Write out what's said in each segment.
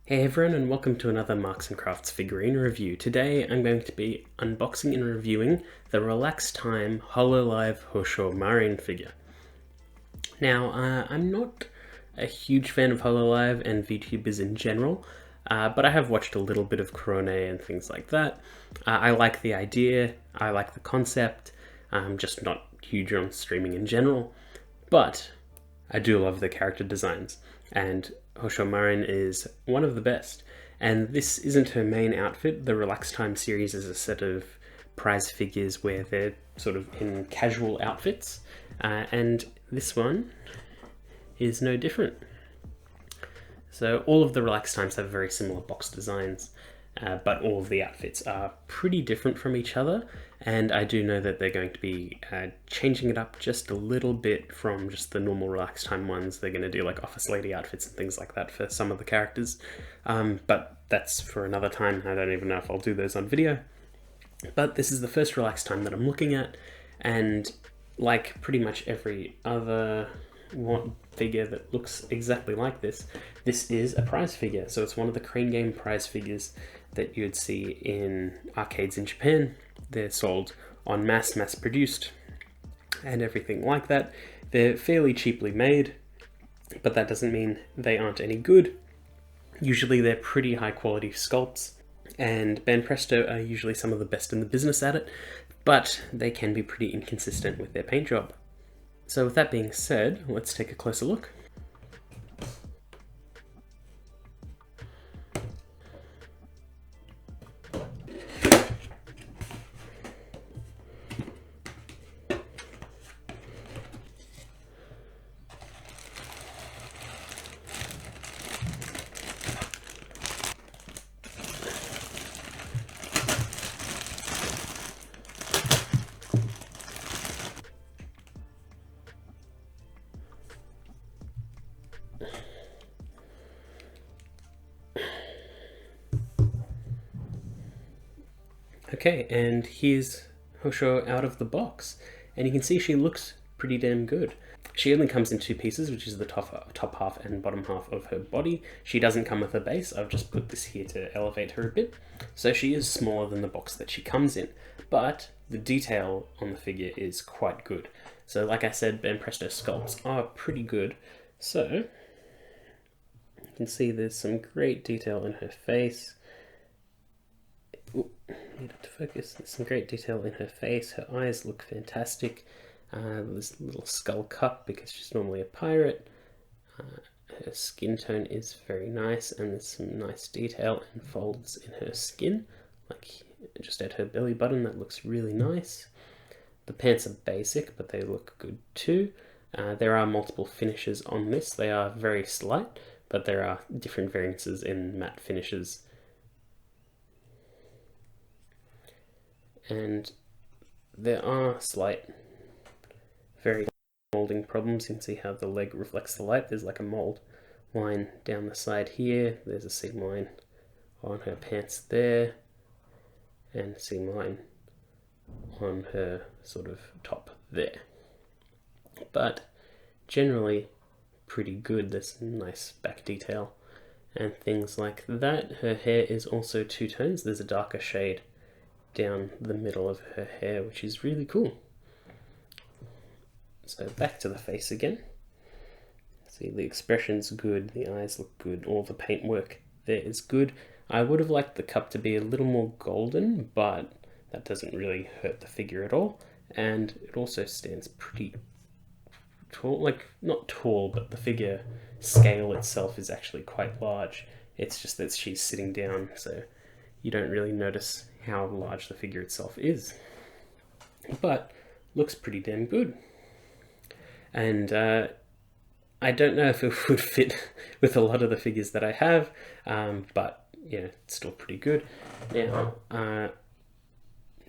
Hey everyone, and welcome to another Marks & Crafts figurine review. Today I'm going to be unboxing and reviewing the Relax Time Hololive Houshou Marine figure. Now, I'm not a huge fan of Hololive and Vtubers in general, but I have watched a little bit of Corone and things like that. I like the idea, I like the concept, I'm just not huge on streaming in general, but I do love the character designs, and Houshou Marin is one of the best. And this isn't her main outfit. The Relax Time series is a set of prize figures where they're sort of in casual outfits, and this one is no different. So all of the Relax Times have very similar box designs, but all of the outfits are pretty different from each other, and I do know that they're going to be changing it up just a little bit from just the normal Relax Time ones. They're going to do like office lady outfits and things like that for some of the characters, but that's for another time. I don't even know if I'll do those on video. But this is the first Relax Time that I'm looking at, and like pretty much every other figure that looks exactly like this, this is a prize figure. So it's one of the Crane Game prize figures that you'd see in arcades in Japan. They're sold en masse, mass produced, and everything like that. They're fairly cheaply made, but that doesn't mean they aren't any good. Usually they're pretty high quality sculpts, and Banpresto are usually some of the best in the business at it, but they can be pretty inconsistent with their paint job. So with that being said, let's take a closer look. Okay, and here's Houshou out of the box, and you can see she looks pretty damn good. She only comes in two pieces, which is the top half and bottom half of her body. She doesn't come with a base. I've just put this here to elevate her a bit. So she is smaller than the box that she comes in, but the detail on the figure is quite good. So like I said, Banpresto sculpts are pretty good. So you can see there's some great detail in her face. Ooh, need it to focus. There's some great detail in her face. Her eyes look fantastic. There's a little skull cup because she's normally a pirate. Her skin tone is very nice, and there's some nice detail and folds in her skin, like just at her belly button. That looks really nice. The pants are basic, but they look good too. There are multiple finishes on this. They are very slight, but there are different variances in matte finishes. And there are slight very molding problems. You can see how the leg reflects the light. There's like a mold line down the side here. There's a seam line on her pants there, and a seam line on her sort of top there. But generally pretty good. There's some nice back detail and things like that. Her hair is also two tones. There's a darker shade down the middle of her hair, which is really cool. So back to the face again. See, the expression's good, the eyes look good, all the paintwork there is good. I would have liked the cup to be a little more golden, but that doesn't really hurt the figure at all. And it also stands pretty tall, like not tall, but the figure scale itself is actually quite large. It's just that she's sitting down, so you don't really notice how large the figure itself is, but looks pretty damn good. And I don't know if it would fit with a lot of the figures that I have, but yeah, it's still pretty good. Now,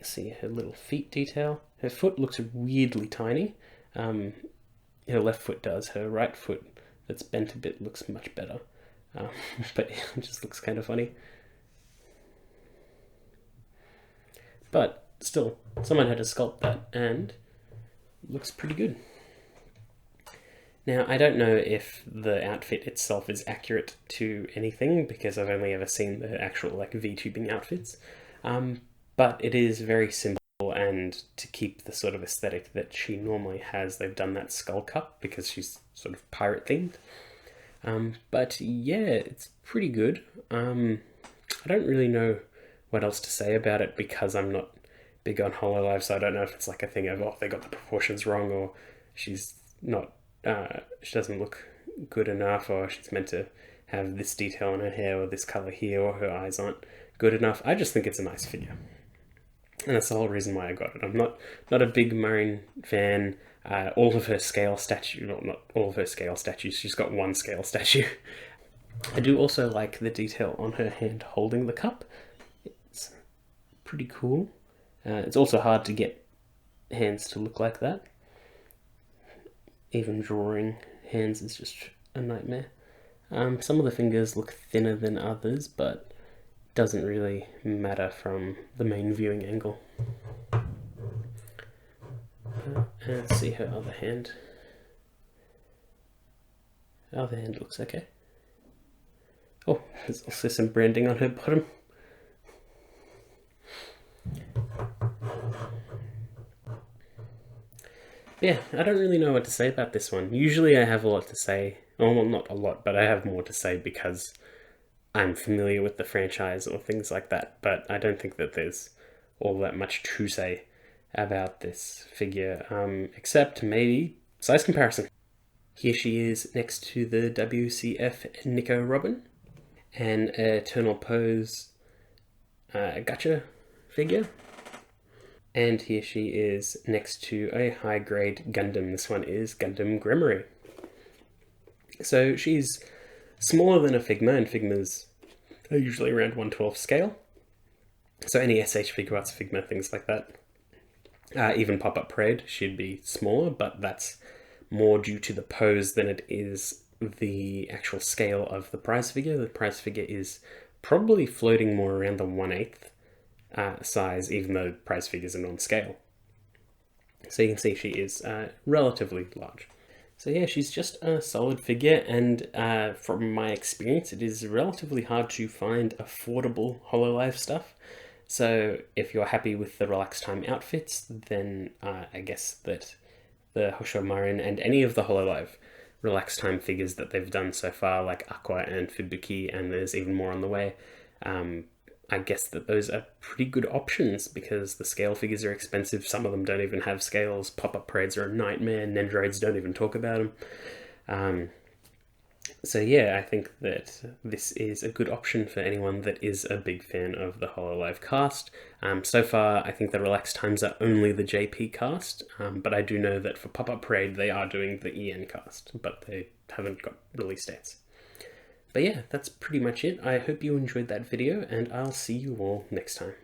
see her little feet detail. Her foot looks weirdly tiny. Her left foot does. Her right foot that's bent a bit looks much better, but it just looks kind of funny. But still, someone had to sculpt that, and it looks pretty good. Now, I don't know if the outfit itself is accurate to anything because I've only ever seen the actual like VTubing outfits, but it is very simple, and to keep the sort of aesthetic that she normally has, they've done that skull cup because she's sort of pirate themed. But yeah, it's pretty good. I don't really know what else to say about it because I'm not big on Hololive, so I don't know if it's like a thing of, oh, they got the proportions wrong, or she's not, she doesn't look good enough, or she's meant to have this detail on her hair or this color here, or her eyes aren't good enough. I just think it's a nice figure. And that's the whole reason why I got it. I'm not a big Marine fan. All of her scale statue, well, not all of her scale statues, she's got one scale statue. I do also like the detail on her hand holding the cup. It's pretty cool. It's also hard to get hands to look like that. Even drawing hands is just a nightmare. Some of the fingers look thinner than others, but doesn't really matter from the main viewing angle. Let's see her other hand. Her other hand looks okay. Oh, there's also some branding on her bottom. Yeah, I don't really know what to say about this one. Usually I have a lot to say. Well, not a lot, but I have more to say because I'm familiar with the franchise or things like that, but I don't think that there's all that much to say about this figure, except maybe size comparison. Here she is next to the WCF Nico Robin, an Eternal Pose Gacha figure. And here she is next to a high-grade Gundam. This one is Gundam Gremory. So she's smaller than a Figma, and Figmas are usually around 1/12 scale. So any SH Figuarts Figma, things like that. Even Pop-Up Parade should be smaller, but that's more due to the pose than it is the actual scale of the prize figure. The prize figure is probably floating more around the 1/8 size, even though prize figures are non-scale. So you can see she is relatively large. So yeah, she's just a solid figure, and from my experience, it is relatively hard to find affordable Hololive stuff. So if you're happy with the Relax Time outfits, then I guess that the Houshou Marin and any of the Hololive Relax Time figures that they've done so far, like Aqua and Fubuki, and there's even more on the way, I guess that those are pretty good options because the scale figures are expensive. Some of them don't even have scales. Pop-Up Parades are a nightmare. Nendroids don't even talk about them. So yeah, I think that this is a good option for anyone that is a big fan of the Hololive cast. So far, I think the Relax Times are only the JP cast, but I do know that for Pop-Up Parade, they are doing the EN cast, but they haven't got release dates. But yeah, that's pretty much it. I hope you enjoyed that video, and I'll see you all next time.